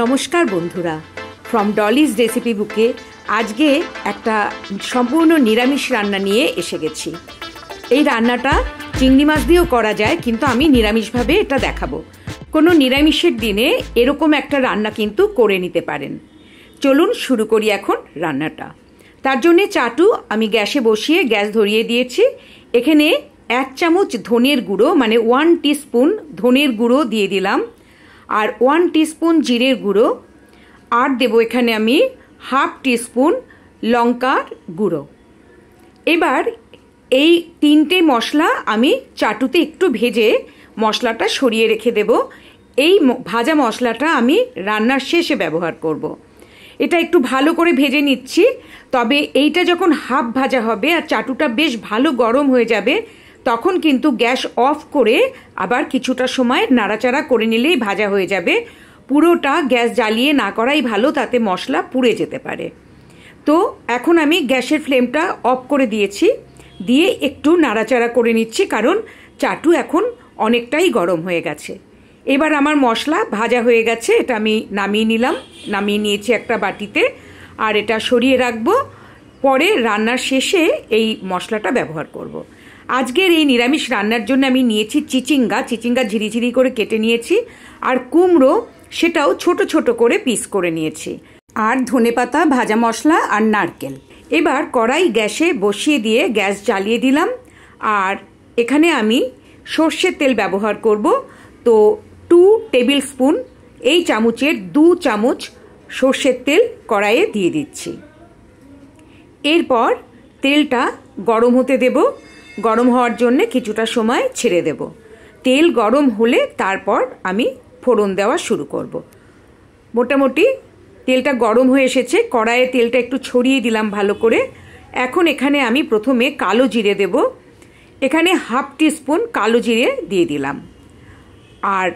নমস্কার বন্ধুরা, from Dolly's recipe বুকে আজকে একটা সম্পূর্ণ নিরামিষ রান্না নিয়ে এসে গেছি। এই রান্নাটা চিংড়ি মাছ দিয়েও করা যায়, কিন্তু আমি নিরামিষভাবে এটা দেখাবো। কোনো নিরামিষের দিনে এরকম একটা রান্না কিন্তু করে নিতে পারেন। চলুন শুরু করি এখন রান্নাটা। তার জন্যে চাটু আমি গ্যাসে বসিয়ে গ্যাস ধরিয়ে দিয়েছি। এখানে 1 চামচ ধনের গুঁড়ো মানে 1 টিস্পুন ধনের গুঁড়ো দিয়ে দিলাম, আর 1 টিস্পুন জিরের গুঁড়ো, আর দেবো এখানে আমি 1/2 টিস্পুন লঙ্কার গুঁড়ো। এবার এই 3টে মশলা আমি চাটুতে একটু ভেজে মশলাটা সরিয়ে রেখে দেব। এই ভাজা মশলাটা আমি রান্নার শেষে ব্যবহার করব। এটা একটু ভালো করে ভেজে নিচ্ছি, তবে এইটা যখন হাফ ভাজা হবে আর চাটুটা বেশ ভালো গরম হয়ে যাবে, তখন কিন্তু গ্যাস অফ করে আবার কিছুটা সময় নাড়াচাড়া করে নিলেই ভাজা হয়ে যাবে। পুরোটা গ্যাস জ্বালিয়ে না করাই ভালো, তাতে মশলা পুড়ে যেতে পারে। তো এখন আমি গ্যাসের ফ্লেমটা অফ করে দিয়েছি, দিয়ে একটু নাড়াচাড়া করে নিচ্ছি, কারণ চাটু এখন অনেকটাই গরম হয়ে গেছে। এবার আমার মশলা ভাজা হয়ে গেছে, এটা আমি নামিয়ে নিলাম, নামিয়ে নিয়েছি একটা বাটিতে, আর এটা সরিয়ে রাখবো। পরে রান্নার শেষে এই মশলাটা ব্যবহার করব। আজকের এই নিরামিষ রান্নার জন্য আমি নিয়েছি চিচিঙ্গা ঝিরিঝিরি করে কেটে নিয়েছি, আর কুমড়ো সেটাও ছোট ছোট করে পিস করে নিয়েছি, আর ধনেপাতা, ভাজা মশলা আর নারকেল। এবার কড়াই গ্যাসে বসিয়ে দিয়ে গ্যাস জ্বালিয়ে দিলাম, আর এখানে আমি সর্ষের তেল ব্যবহার করব। তো 2 টেবিল স্পুন, এই চামচের 2 চামচ সর্ষের তেল কড়াইয়ে দিয়ে দিচ্ছি। এরপর তেলটা গরম হতে দেব। গরম হওয়ার জন্য কিছুটা সময় ছেড়ে দেব। তেল গরম হলে তারপর আমি ফোড়ন দেওয়া শুরু করব। মোটামুটি তেলটা গরম হয়ে এসেছে, কড়াইয়ে তেলটা একটু ছড়িয়ে দিলাম ভালো করে। এখন এখানে আমি প্রথমে কালো জিরে দেব। এখানে 1/2 টিস্পুন কালো জিরে দিয়ে দিলাম, আর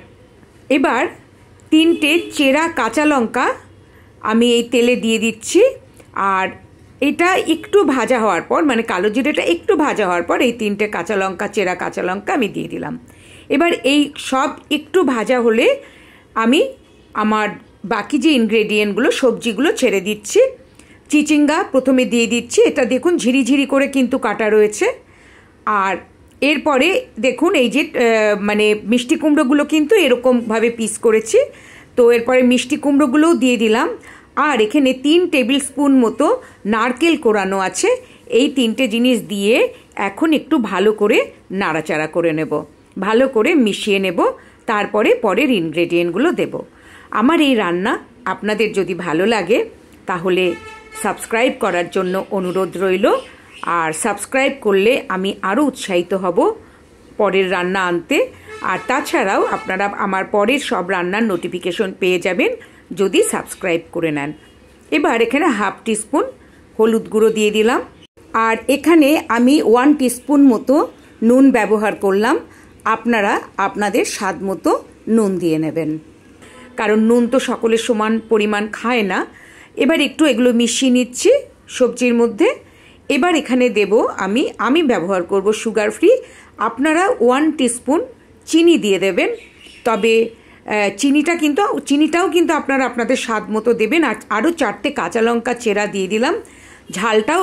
এবার 3টে চেরা কাঁচা লঙ্কা আমি এই তেলে দিয়ে দিচ্ছি। আর এটা একটু ভাজা হওয়ার পর, মানে কালো জিরেটা একটু ভাজা হওয়ার পর এই 3টে কাঁচা লঙ্কা, চেরা কাঁচা লঙ্কা আমি দিয়ে দিলাম। এবার এই সব একটু ভাজা হলে আমি আমার বাকি যে ইনগ্রেডিয়েন্টগুলো, সবজিগুলো ছেড়ে দিচ্ছি। চিচিঙ্গা প্রথমে দিয়ে দিচ্ছি, এটা দেখুন ঝিরিঝিরি করে কিন্তু কাটা রয়েছে। আর এরপরে দেখুন এই যে মানে মিষ্টি কুমড়োগুলো কিন্তু এরকমভাবে পিস করেছি, তো এরপরে মিষ্টি কুমড়োগুলোও দিয়ে দিলাম। আর এখানে 3 টেবিল স্পুন মতো নারকেল কোরানো আছে। এই 3টে জিনিস দিয়ে এখন একটু ভালো করে নাড়াচাড়া করে নেব, ভালো করে মিশিয়ে নেব, তারপরে পরের ইনগ্রেডিয়েন্টগুলো দেব। আমার এই রান্না আপনাদের যদি ভালো লাগে তাহলে সাবস্ক্রাইব করার জন্য অনুরোধ রইল, আর সাবস্ক্রাইব করলে আমি আরও উৎসাহিত হব পরের রান্না আনতে। আর তাছাড়াও আপনারা আমার পরের সব রান্নার নোটিফিকেশন পেয়ে যাবেন যদি সাবস্ক্রাইব করে নেন। এবার এখানে 1/2 টিস্পুন হলুদ গুঁড়ো দিয়ে দিলাম, আর এখানে আমি 1 টিস্পুন মতো নুন ব্যবহার করলাম। আপনারা আপনাদের স্বাদ মতো নুন দিয়ে নেবেন, কারণ নুন তো সকলের সমান পরিমাণ খায় না। এবার একটু এগুলো মিশিয়ে নিচ্ছি সবজির মধ্যে। এবার এখানে দেব আমি ব্যবহার করব সুগার ফ্রি। আপনারা 1 টিস্পুন চিনি দিয়ে দেবেন, তবে চিনিটাও কিন্তু আপনারা আপনাদের স্বাদ মতো দেবেন। আর আরও 4টে কাঁচা লঙ্কা চেরা দিয়ে দিলাম। ঝালটাও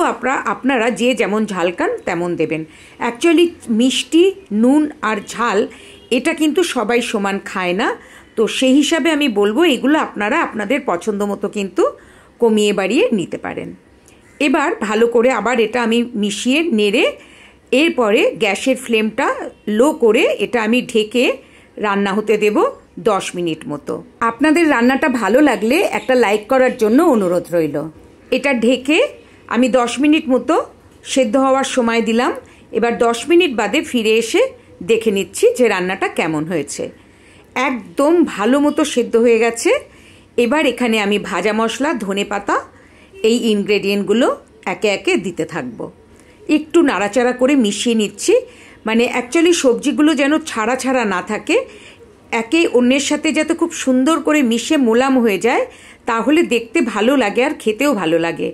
আপনারা যে যেমন ঝাল খান তেমন দেবেন। অ্যাকচুয়ালি মিষ্টি, নুন আর ঝাল এটা কিন্তু সবাই সমান খায় না, তো সেই হিসাবে আমি বলবো এগুলো আপনারা আপনাদের পছন্দ মতো কিন্তু কমিয়ে বাড়িয়ে নিতে পারেন। এবার ভালো করে আবার এটা আমি মিশিয়ে নেড়ে এরপরে গ্যাসের ফ্লেমটা লো করে এটা আমি ঢেকে রান্না হতে দেব 10 মিনিট মতো। আপনাদের রান্নাটা ভালো লাগলে একটা লাইক করার জন্য অনুরোধ রইল। এটা ঢেকে আমি 10 মিনিট মতো সেদ্ধ হওয়ার সময় দিলাম। এবার 10 মিনিট বাদে ফিরে এসে দেখে নিচ্ছি যে রান্নাটা কেমন হয়েছে। একদম ভালো মতো সেদ্ধ হয়ে গেছে। এবার এখানে আমি ভাজা মশলা, ধনেপাতা, এই ইনগ্রেডিয়েন্টগুলো একে একে দিতে থাকবো। একটু নাড়াচাড়া করে মিশিয়ে নিচ্ছি, মানে অ্যাকচুয়ালি সবজিগুলো যেন ছাড়া ছাড়া না থাকে, একে অন্যের সাথে যাতে খুব সুন্দর করে মিশে মোলাম হয়ে যায়, তাহলে দেখতে ভালো লাগে আর খেতেও ভালো লাগে।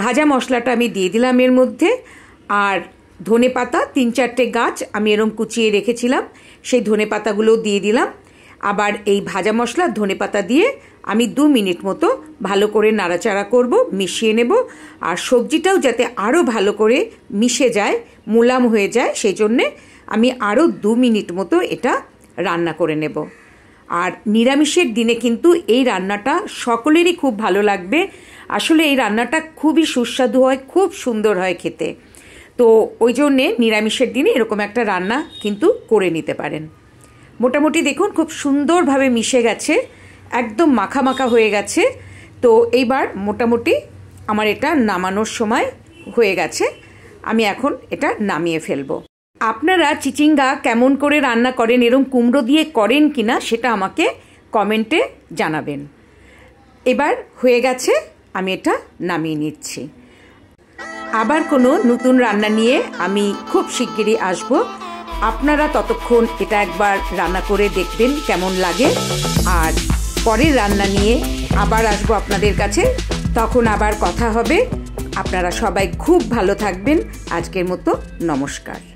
ভাজা মশলাটা আমি দিয়ে দিলাম এর মধ্যে, আর ধনেপাতা 3-4টে গাছ আমি এরকম কুচিয়ে রেখেছিলাম, সেই ধনেপাতাগুলোও দিয়ে দিলাম। আবার এই ভাজা মশলা ধনেপাতা দিয়ে আমি 2 মিনিট মতো ভালো করে নাড়াচাড়া করব, মিশিয়ে নেব। আর সবজিটাও যাতে আরও ভালো করে মিশে যায়, মুলাম হয়ে যায়, সেই জন্যে আমি আরও 2 মিনিট মতো এটা রান্না করে নেব। আর নিরামিষের দিনে কিন্তু এই রান্নাটা সকলেরই খুব ভালো লাগবে। আসলে এই রান্নাটা খুবই সুস্বাদু হয়, খুব সুন্দর হয় খেতে। তো ওই জন্যে নিরামিষের দিনে এরকম একটা রান্না কিন্তু করে নিতে পারেন। মোটামুটি দেখুন খুব সুন্দরভাবে মিশে গেছে, একদম মাখা মাখা হয়ে গেছে। তো এইবার মোটামুটি আমার এটা নামানোর সময় হয়ে গেছে, আমি এখন এটা নামিয়ে ফেলবো। আপনারা চিচিঙ্গা কেমন করে রান্না করেন, এরকম কুমড়ো দিয়ে করেন কিনা সেটা আমাকে কমেন্টে জানাবেন। এবার হয়ে গেছে, আমি এটা নামিয়ে নিচ্ছি। আবার কোনো নতুন রান্না নিয়ে আমি খুব শিগগিরই আসব। আপনারা ততক্ষণ এটা একবার রান্না করে দেখবেন কেমন লাগে। আর পরের রান্না নিয়ে আবার আসবো আপনাদের কাছে, তখন আবার কথা হবে। আপনারা সবাই খুব ভালো থাকবেন। আজকের মতো নমস্কার।